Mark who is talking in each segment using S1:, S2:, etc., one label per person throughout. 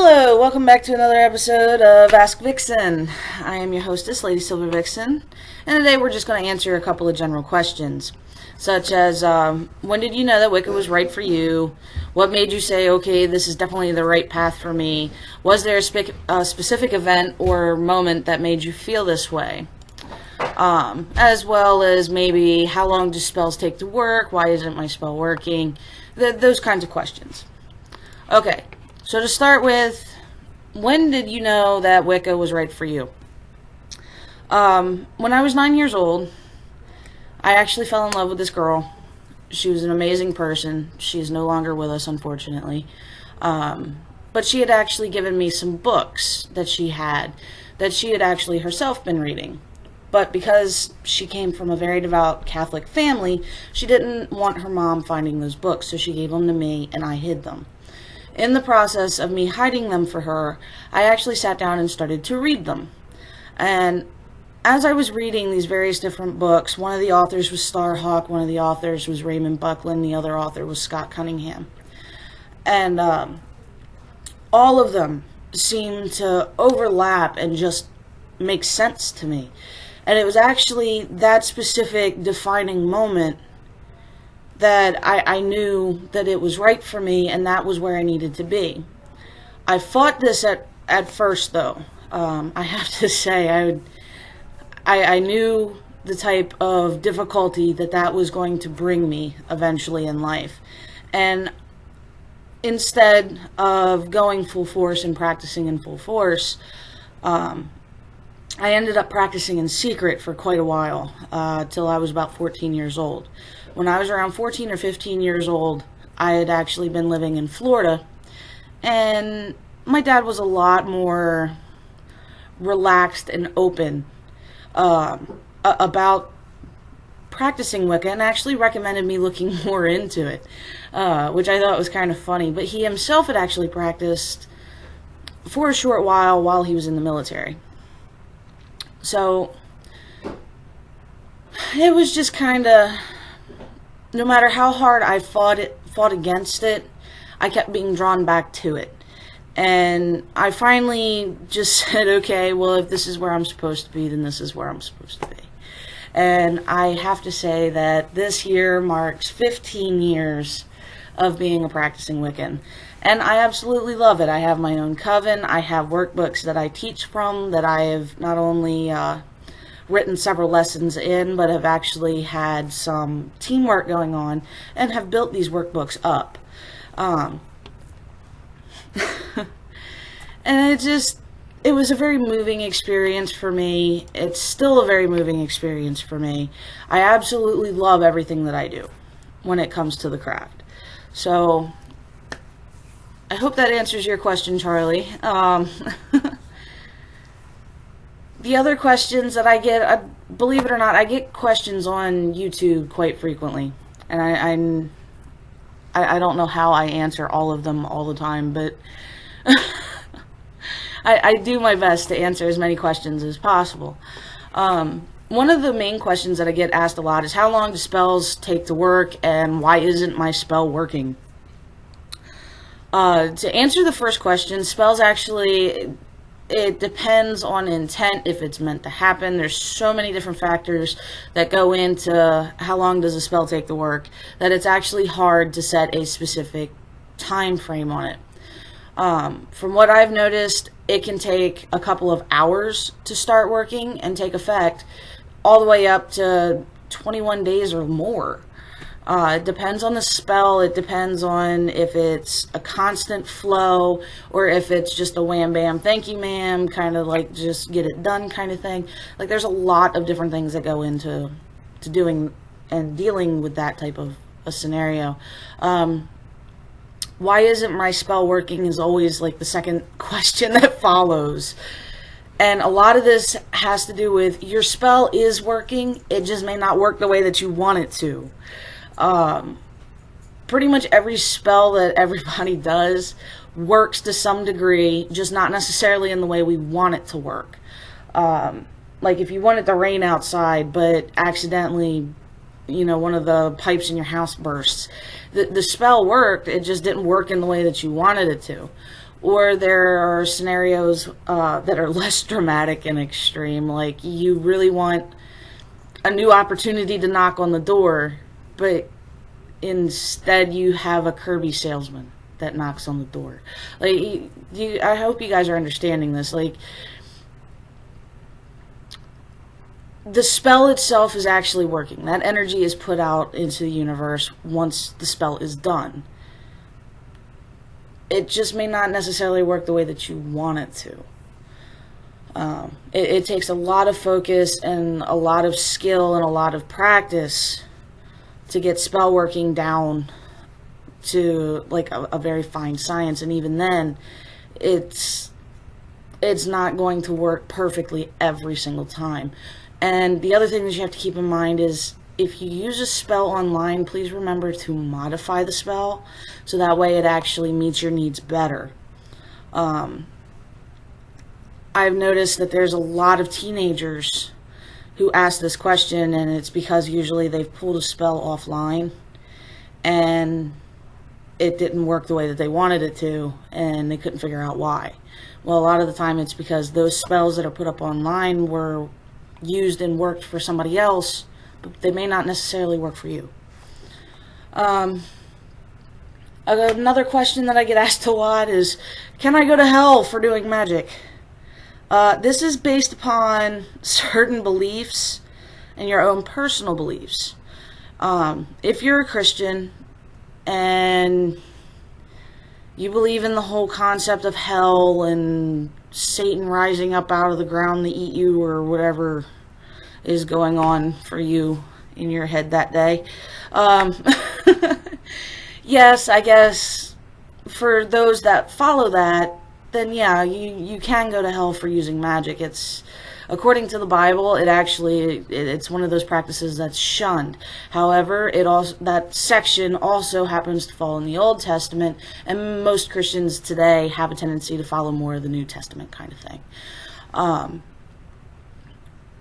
S1: Hello, welcome back to another episode of Ask Vixen. I am your hostess, Lady Silver Vixen, and today we're just going to answer a couple of general questions, such as, when did you know that Wicca was right for you? What made you say, okay, this is definitely the right path for me? Was there a specific event or moment that made you feel this way? As well as maybe, how long do spells take to work? Why isn't my spell working? Those kinds of questions. Okay. So to start with, when did you know that Wicca was right for you? When I was 9 years old, I actually fell in love with this girl. She was an amazing person. She is no longer with us, unfortunately. But she had actually given me some books that she had actually herself been reading. But because she came from a very devout Catholic family, she didn't want her mom finding those books, so she gave them to me and I hid them. In the process of me hiding them for her, I actually sat down and started to read them. And as I was reading these various different books, one of the authors was Starhawk, one of the authors was Raymond Buckland, the other author was Scott Cunningham. And all of them seemed to overlap and just make sense to me. And it was actually that specific defining moment that I knew that it was right for me, and that was where I needed to be. I fought this at first, though. I have to say, I knew the type of difficulty that was going to bring me eventually in life. And instead of going full force and practicing in full force, I ended up practicing in secret for quite a while, till I was about 14 years old. When I was around 14 or 15 years old, I had actually been living in Florida, and my dad was a lot more relaxed and open about practicing Wicca, and actually recommended me looking more into it, which I thought was kind of funny. But he himself had actually practiced for a short while he was in the military. So it was just kind of, no matter how hard I fought against it, I kept being drawn back to it. And I finally just said, okay, well, if this is where I'm supposed to be, then this is where I'm supposed to be. And I have to say that this year marks 15 years of being a practicing Wiccan. And I absolutely love it. I have my own coven. I have workbooks that I teach from, that I have not only written several lessons in, but have actually had some teamwork going on and have built these workbooks up. And it was a very moving experience for me. It's still a very moving experience for me. I absolutely love everything that I do when it comes to the craft. So I hope that answers your question, Charlie. The other questions that I get, believe it or not, I get questions on YouTube quite frequently. And I don't know how I answer all of them all the time, but I do my best to answer as many questions as possible. One of the main questions that I get asked a lot is, how long do spells take to work, and why isn't my spell working? To answer the first question, spells actually, it depends on intent, if it's meant to happen. There's so many different factors that go into how long does a spell take to work, that it's actually hard to set a specific time frame on it. From what I've noticed, it can take a couple of hours to start working and take effect, all the way up to 21 days or more. It depends on the spell. It depends on if it's a constant flow or if it's just a wham bam, thank you ma'am, kind of like just get it done kind of thing. Like, there's a lot of different things that go into doing and dealing with that type of a scenario. Why isn't my spell working is always like the second question that follows. And a lot of this has to do with, your spell is working, it just may not work the way that you want it to. Pretty much every spell that everybody does works to some degree, just not necessarily in the way we want it to work. Like, if you want it to rain outside, but accidentally, you know, one of the pipes in your house bursts, the spell worked, it just didn't work in the way that you wanted it to. Or there are scenarios that are less dramatic and extreme, like you really want a new opportunity to knock on the door, but instead you have a Kirby salesman that knocks on the door. Like, I hope you guys are understanding this. Like, the spell itself is actually working. That energy is put out into the universe once the spell is done. It just may not necessarily work the way that you want it to. It takes a lot of focus and a lot of skill and a lot of practice to get spell working down to like a very fine science, and even then it's not going to work perfectly every single time. And the other thing that you have to keep in mind is, if you use a spell online, please remember to modify the spell so that way it actually meets your needs better. I've noticed that there's a lot of teenagers who ask this question, and it's because usually they've pulled a spell offline and it didn't work the way that they wanted it to, and they couldn't figure out why. Well, a lot of the time it's because those spells that are put up online were used and worked for somebody else, but they may not necessarily work for you. Another question that I get asked a lot is, can I go to hell for doing magic? This is based upon certain beliefs and your own personal beliefs. If you're a Christian and you believe in the whole concept of hell and Satan rising up out of the ground to eat you, or whatever is going on for you in your head that day, yes, I guess for those that follow that, then yeah, you can go to hell for using magic. It's, according to the Bible, it's one of those practices that's shunned. However, that section also happens to fall in the Old Testament, and most Christians today have a tendency to follow more of the New Testament kind of thing.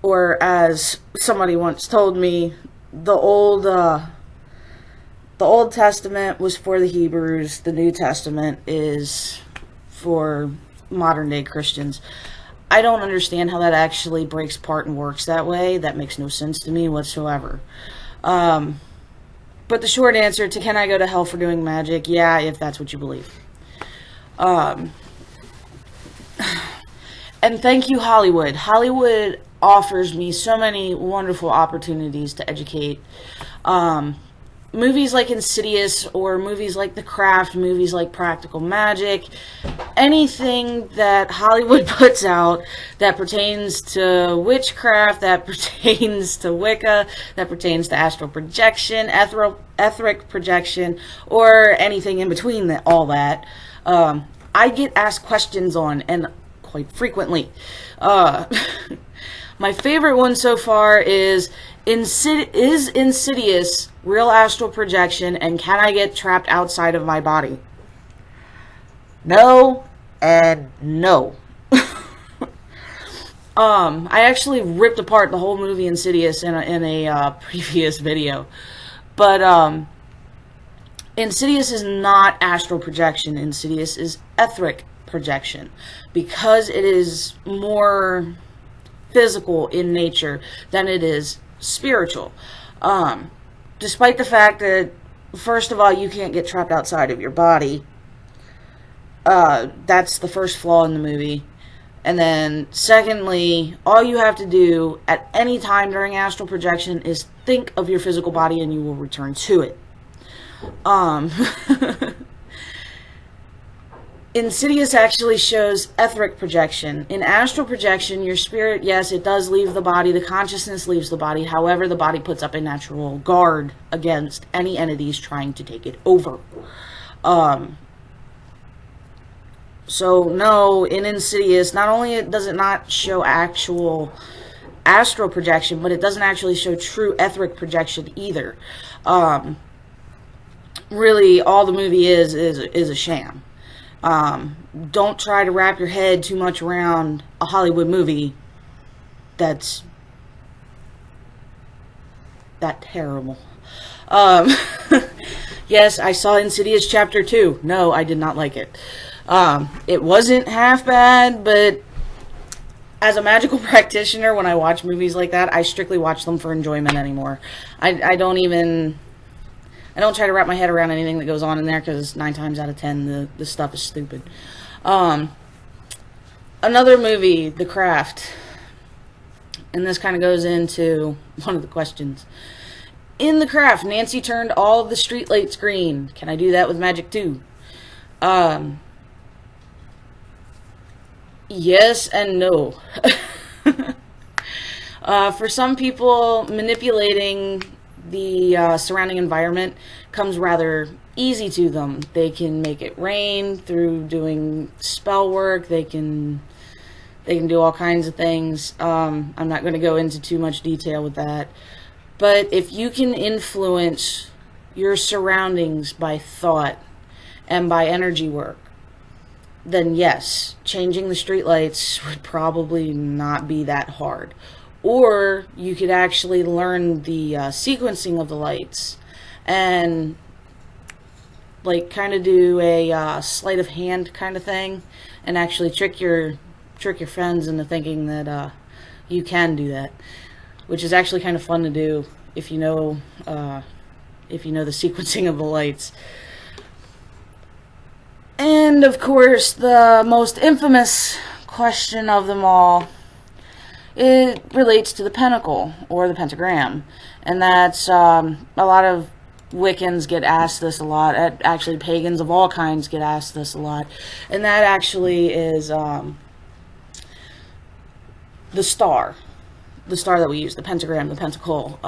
S1: Or as somebody once told me, the Old Testament was for the Hebrews, the New Testament is for modern day Christians. I don't understand how that actually breaks apart and works that way. That makes no sense to me whatsoever. But the short answer to can I go to hell for doing magic? Yeah, if that's what you believe. And thank you, Hollywood. Hollywood offers me so many wonderful opportunities to educate. Movies like Insidious, or movies like The Craft, movies like Practical Magic, anything that Hollywood puts out that pertains to witchcraft, that pertains to Wicca, that pertains to astral projection, etheric projection, or anything in between all that, I get asked questions on, and quite frequently. My favorite one so far is Insidious real astral projection, and can I get trapped outside of my body? No and no. I actually ripped apart the whole movie Insidious in a previous video. But Insidious is not astral projection. Insidious is etheric projection, because it is more physical in nature than it is spiritual. Despite the fact that, first of all, you can't get trapped outside of your body. That's the first flaw in the movie. And then, secondly, all you have to do at any time during astral projection is think of your physical body and you will return to it. Insidious actually shows etheric projection. In astral projection, your spirit, yes, it does leave the body. The consciousness leaves the body. However, the body puts up a natural guard against any entities trying to take it over. So, no, in Insidious, not only does it not show actual astral projection, but it doesn't actually show true etheric projection either. Really, all the movie is a sham. Don't try to wrap your head too much around a Hollywood movie that's that terrible. Yes, I saw Insidious Chapter 2. No, I did not like it. It wasn't half bad, but as a magical practitioner, when I watch movies like that, I strictly watch them for enjoyment anymore. I don't try to wrap my head around anything that goes on in there, because 9 times out of 10 the stuff is stupid. Another movie, The Craft, and this kind of goes into one of the questions. In The Craft, Nancy turned all of the streetlights green. Can I do that with magic too? Yes and no. For some people, manipulating the surrounding environment comes rather easy to them. They can make it rain through doing spell work. They can do all kinds of things. I'm not going to go into too much detail with that. But if you can influence your surroundings by thought and by energy work, then yes, changing the streetlights would probably not be that hard. Or you could actually learn the sequencing of the lights and like kind of do a sleight of hand kind of thing, and actually trick your friends into thinking that you can do that, which is actually kind of fun to do if you know the sequencing of the lights. And of course, the most infamous question of them all, it relates to the pentacle or the pentagram, and that's a lot of Wiccans get asked this a lot. Actually, pagans of all kinds get asked this a lot, and that actually is the star that we use, the pentagram, the pentacle.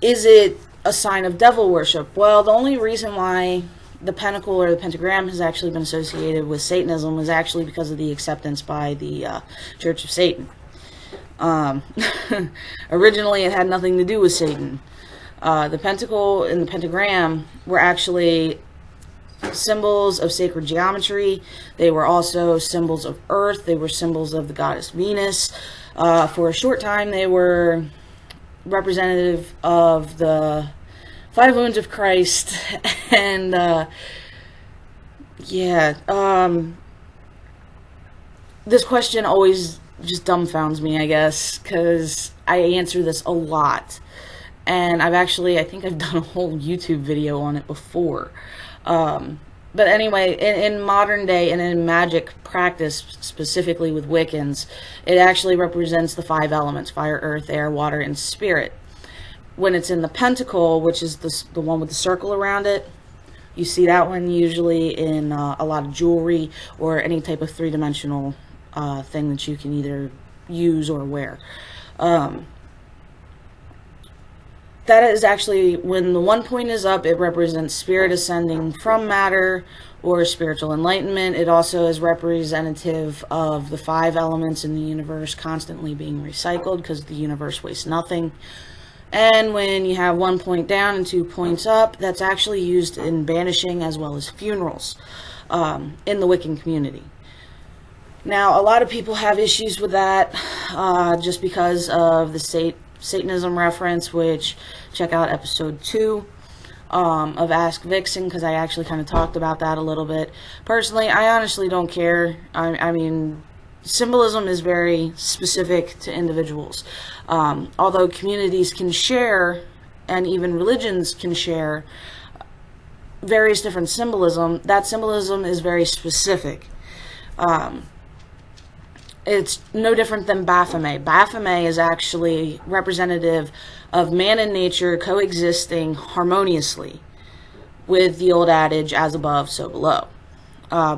S1: Is it a sign of devil worship? Well, the only reason why the pentacle or the pentagram has actually been associated with Satanism is actually because of the acceptance by the Church of Satan. Originally, it had nothing to do with Satan. The pentacle and the pentagram were actually symbols of sacred geometry. They were also symbols of Earth. They were symbols of the goddess Venus. For a short time, they were representative of the 5 wounds of Christ. And this question always just dumbfounds me, I guess, because I answer this a lot, and I think I've done a whole YouTube video on it before. But anyway, in modern day and in magic practice, specifically with Wiccans, it actually represents the 5 elements: fire, earth, air, water, and spirit. When it's in the pentacle, which is the one with the circle around it, you see that one usually in a lot of jewelry or any type of 3-dimensional thing that you can either use or wear. That is actually, when the 1 point is up, it represents spirit ascending from matter or spiritual enlightenment. It also is representative of the 5 elements in the universe constantly being recycled, because the universe wastes nothing. And when you have 1 point down and 2 points up, that's actually used in banishing as well as funerals in the Wiccan community. Now, a lot of people have issues with that just because of the Satanism reference, which check out episode 2 of Ask Vixen, because I actually kind of talked about that a little bit. Personally, I honestly don't care. I mean, symbolism is very specific to individuals. Although communities can share, and even religions can share, various different symbolism, that symbolism is very specific. It's no different than Baphomet. Baphomet is actually representative of man and nature coexisting harmoniously, with the old adage, as above, so below,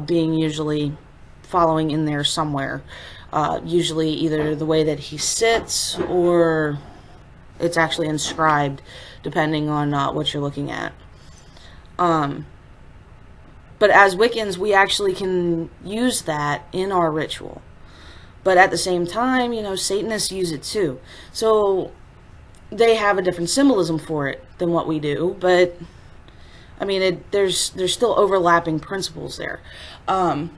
S1: being usually following in there somewhere. Usually either the way that he sits, or it's actually inscribed, depending on what you're looking at. But as Wiccans, we actually can use that in our ritual. But at the same time, Satanists use it too. So they have a different symbolism for it than what we do. But I mean, there's still overlapping principles there. I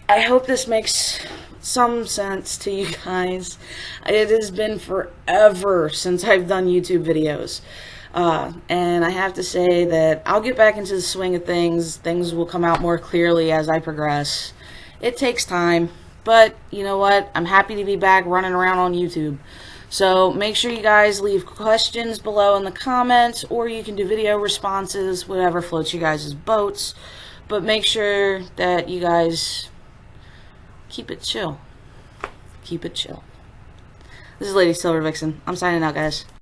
S1: hope this makes some sense to you guys. It has been forever since I've done YouTube videos. And I have to say that I'll get back into the swing of things. Things will come out more clearly as I progress. It takes time, but you know what? I'm happy to be back running around on YouTube. So make sure you guys leave questions below in the comments, or you can do video responses, whatever floats you guys' boats. But make sure that you guys keep it chill. Keep it chill. This is Lady Silver Vixen. I'm signing out, guys.